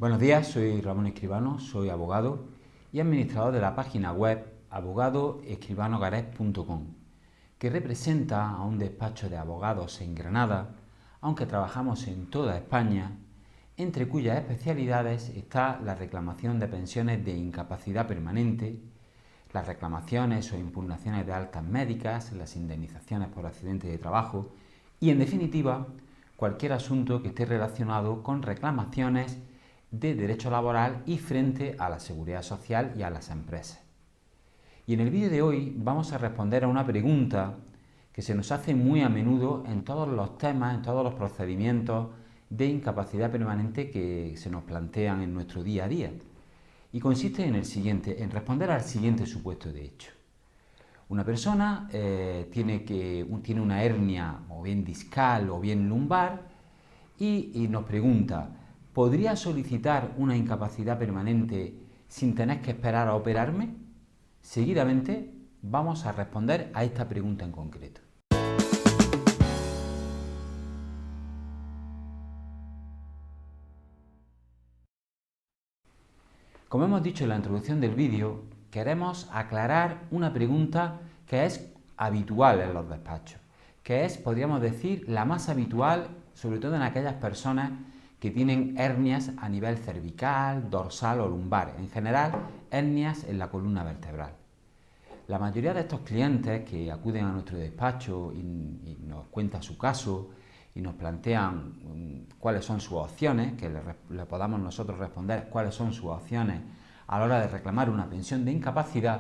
Buenos días, soy Ramón Escribano, soy abogado y administrador de la página web abogadoescribanogarés.com, que representa a un despacho de abogados en Granada, aunque trabajamos en toda España, entre cuyas especialidades está la reclamación de pensiones de incapacidad permanente, las reclamaciones o impugnaciones de altas médicas, las indemnizaciones por accidente de trabajo y, en definitiva, cualquier asunto que esté relacionado con reclamaciones de derecho laboral y frente a la seguridad social y a las empresas. Y en el vídeo de hoy vamos a responder a una pregunta que se nos hace muy a menudo en todos los temas, en todos los procedimientos de incapacidad permanente que se nos plantean en nuestro día a día. Y consiste en el siguiente, en responder al siguiente supuesto de hecho. Una persona tiene una hernia o bien discal o bien lumbar y nos pregunta: ¿podría solicitar una incapacidad permanente sin tener que esperar a operarme? Seguidamente vamos a responder a esta pregunta en concreto. Como hemos dicho en la introducción del vídeo, queremos aclarar una pregunta que es habitual en los despachos, que es, podríamos decir, la más habitual, sobre todo en aquellas personas que tienen hernias a nivel cervical, dorsal o lumbar, en general hernias en la columna vertebral. La mayoría de estos clientes que acuden a nuestro despacho y nos cuentan su caso y nos plantean cuáles son sus opciones, que le podamos nosotros responder cuáles son sus opciones a la hora de reclamar una pensión de incapacidad,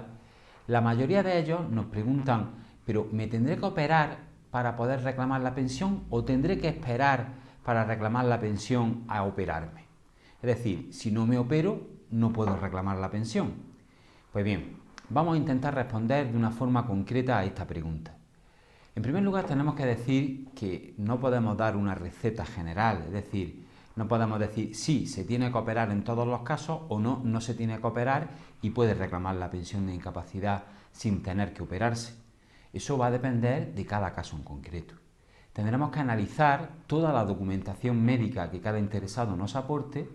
la mayoría de ellos nos preguntan: ¿pero me tendré que operar para poder reclamar la pensión o tendré que esperar para reclamar la pensión a operarme? Es decir, si no me opero, no puedo reclamar la pensión. Pues bien, vamos a intentar responder de una forma concreta a esta pregunta. En primer lugar, tenemos que decir que no podemos dar una receta general, es decir, no podemos decir sí, se tiene que operar en todos los casos o no, no se tiene que operar y puede reclamar la pensión de incapacidad sin tener que operarse. Eso va a depender de cada caso en concreto. Tendremos que analizar toda la documentación médica que cada interesado nos aporte.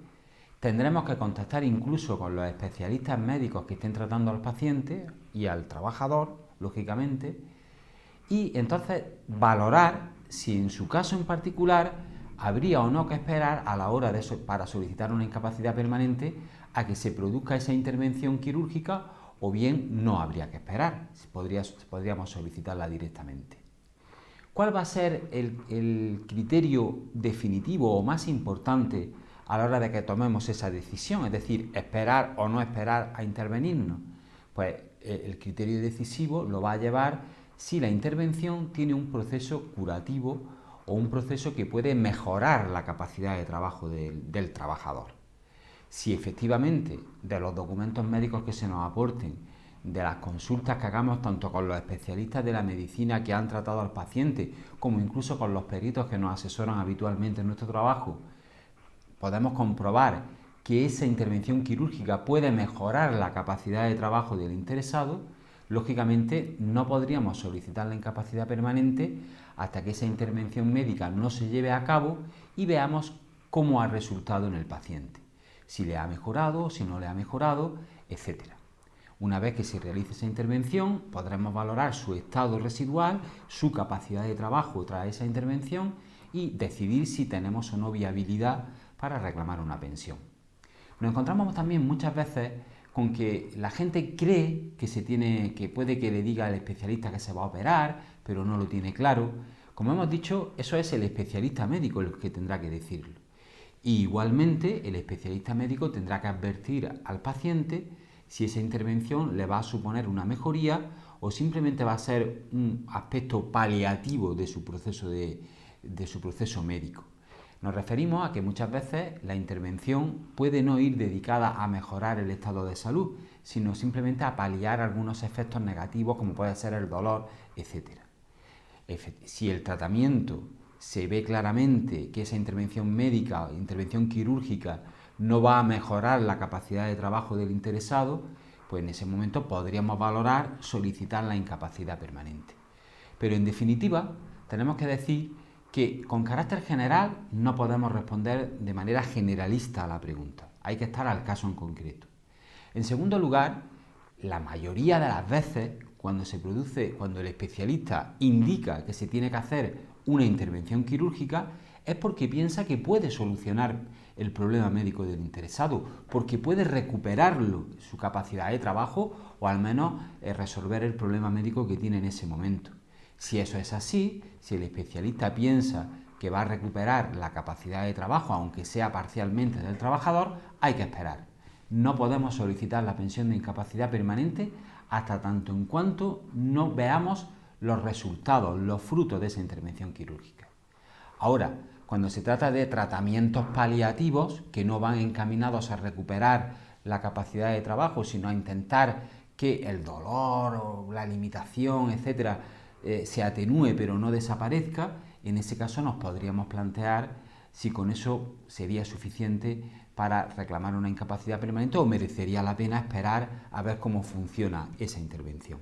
Tendremos que contactar incluso con los especialistas médicos que estén tratando al paciente y al trabajador, lógicamente, y entonces valorar si en su caso en particular habría o no que esperar a la hora para solicitar una incapacidad permanente a que se produzca esa intervención quirúrgica o bien no habría que esperar, podríamos solicitarla directamente. ¿Cuál va a ser el criterio definitivo o más importante a la hora de que tomemos esa decisión? Es decir, esperar o no esperar a intervenirnos. Pues el criterio decisivo lo va a llevar si la intervención tiene un proceso curativo o un proceso que puede mejorar la capacidad de trabajo del trabajador. Si efectivamente de los documentos médicos que se nos aporten, de las consultas que hagamos tanto con los especialistas de la medicina que han tratado al paciente, como incluso con los peritos que nos asesoran habitualmente en nuestro trabajo, podemos comprobar que esa intervención quirúrgica puede mejorar la capacidad de trabajo del interesado, lógicamente no podríamos solicitar la incapacidad permanente hasta que esa intervención médica no se lleve a cabo y veamos cómo ha resultado en el paciente, si le ha mejorado, si no le ha mejorado, etc. Una vez que se realice esa intervención, podremos valorar su estado residual, su capacidad de trabajo tras esa intervención y decidir si tenemos o no viabilidad para reclamar una pensión. Nos encontramos también muchas veces con que la gente cree que puede que le diga al especialista que se va a operar, pero no lo tiene claro. Como hemos dicho, eso es el especialista médico el que tendrá que decirlo. Y igualmente, el especialista médico tendrá que advertir al paciente si esa intervención le va a suponer una mejoría o simplemente va a ser un aspecto paliativo de su proceso médico. Nos referimos a que muchas veces la intervención puede no ir dedicada a mejorar el estado de salud, sino simplemente a paliar algunos efectos negativos como puede ser el dolor, etc. Si el tratamiento se ve claramente que esa intervención médica, intervención quirúrgica, no va a mejorar la capacidad de trabajo del interesado, pues en ese momento podríamos valorar solicitar la incapacidad permanente. Pero en definitiva, tenemos que decir que con carácter general no podemos responder de manera generalista a la pregunta. hay que estar al caso en concreto. En segundo lugar, la mayoría de las veces, cuando el especialista indica que se tiene que hacer una intervención quirúrgica, es porque piensa que puede solucionar el problema médico del interesado, porque puede recuperarlo, su capacidad de trabajo, o al menos resolver el problema médico que tiene en ese momento. Si eso es así, si el especialista piensa que va a recuperar la capacidad de trabajo, aunque sea parcialmente del trabajador, hay que esperar. No podemos solicitar la pensión de incapacidad permanente hasta tanto en cuanto no veamos los resultados, los frutos de esa intervención quirúrgica. Ahora, cuando se trata de tratamientos paliativos que no van encaminados a recuperar la capacidad de trabajo, sino a intentar que el dolor o la limitación, etcétera, se atenúe pero no desaparezca, en ese caso nos podríamos plantear si con eso sería suficiente para reclamar una incapacidad permanente o merecería la pena esperar a ver cómo funciona esa intervención.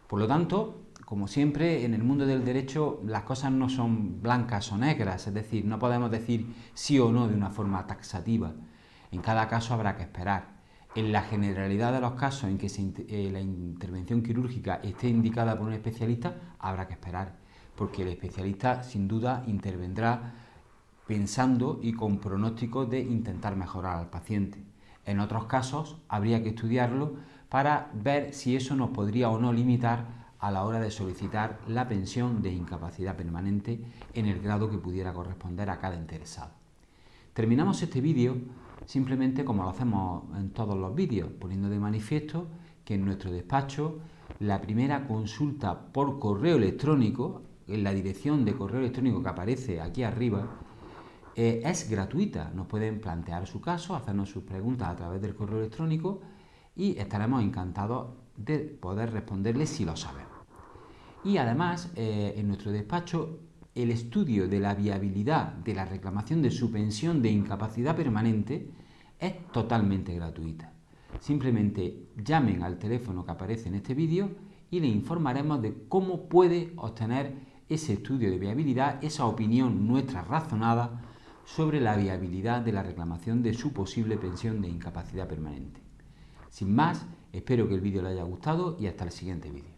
Por lo tanto, como siempre, en el mundo del derecho las cosas no son blancas o negras, es decir, no podemos decir sí o no de una forma taxativa. En cada caso habrá que esperar. En la generalidad de los casos en que la intervención quirúrgica esté indicada por un especialista, habrá que esperar, porque el especialista sin duda intervendrá pensando y con pronóstico de intentar mejorar al paciente. En otros casos habría que estudiarlo para ver si eso nos podría o no limitar a la hora de solicitar la pensión de incapacidad permanente en el grado que pudiera corresponder a cada interesado. Terminamos este vídeo simplemente como lo hacemos en todos los vídeos, poniendo de manifiesto que en nuestro despacho la primera consulta por correo electrónico, en la dirección de correo electrónico que aparece aquí arriba, es gratuita. Nos pueden plantear su caso, hacernos sus preguntas a través del correo electrónico y estaremos encantados de poder responderles si lo sabemos. Y además, en nuestro despacho, el estudio de la viabilidad de la reclamación de su pensión de incapacidad permanente es totalmente gratuita. Simplemente llamen al teléfono que aparece en este vídeo y le informaremos de cómo puede obtener ese estudio de viabilidad, esa opinión nuestra razonada sobre la viabilidad de la reclamación de su posible pensión de incapacidad permanente. Sin más, espero que el vídeo le haya gustado y hasta el siguiente vídeo.